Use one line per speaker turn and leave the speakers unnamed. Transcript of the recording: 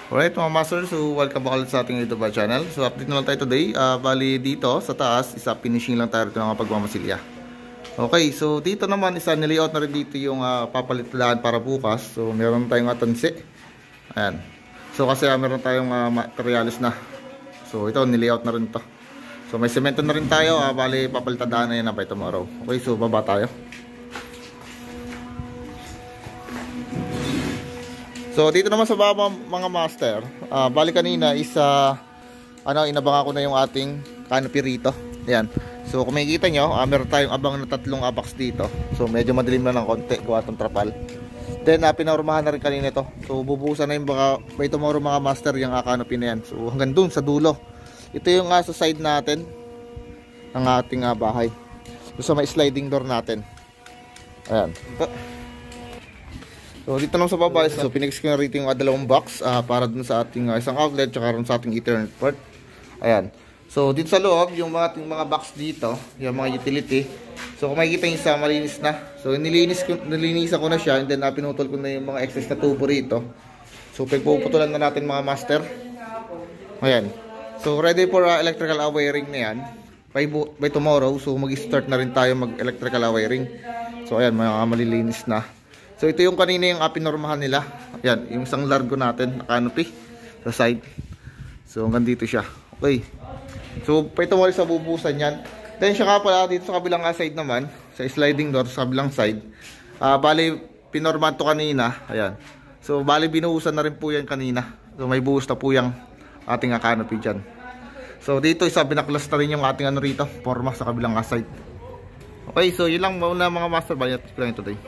Alright mga master, so welcome back ulit sa ating YouTube channel. So update na lang tayo today. Bali dito sa taas, isa finishing lang tayo ng pagmamasilya. Okay, so dito naman isa nilayout na rin dito yung papalitan para bukas. So meron tayong tansi. Ayan. So kasi meron tayong materials na. So ito nilayout na rin to. So may semento na rin tayo. Bali papalitan na yan by tomorrow. Okay, so baba tayo. So dito naman sa baba mga master, bali kanina inabangan ko na yung ating canopy rito. Ayan. So kung makikita nyo, meron tayong abang na tatlong box dito. So medyo madilim na ng konti gawa itong trapal. Then pinarmahan na rin kanina ito. So bubusan na yung by tomorrow mga master yung canopy na yan. So hanggang dun sa dulo. Ito yung sa side natin ng ating bahay. So may sliding door natin. Ayan. So dito naman sa baba, so pinix ko na rito yung dalawang box para dun sa ating isang outlet tsaka rin sa ating Ethernet port. Ayan. So dito sa loob, yung mga box dito, yung mga utility. So kung makikita yung isa, malinis na. So nilinisan ko na siya and then pinutol ko na yung mga excess na tubo rito. So pagpuputulan na natin mga master. Ayan. So ready for electrical wiring na yan. By tomorrow, so mag-start na rin tayo mag-electrical wiring. So ayan, mga malilinis na. So ito yung kanina yung pinormahan nila. Ayan, yung isang largo natin, canopy sa side. So hanggang dito siya. Okay. So ito mo rin sa bubusan yan. Then siya ka pala dito sa kabilang side naman, sa sliding door sa kabilang side. Bali pinormahan to kanina. Ayan. So bali binuhusan na rin po yan kanina. So may buhos na po yung ating canopy dyan. So dito binaklas na rin yung ating rito, forma sa kabilang side. Okay, so yun lang muna mga master. Bayat ko lang today.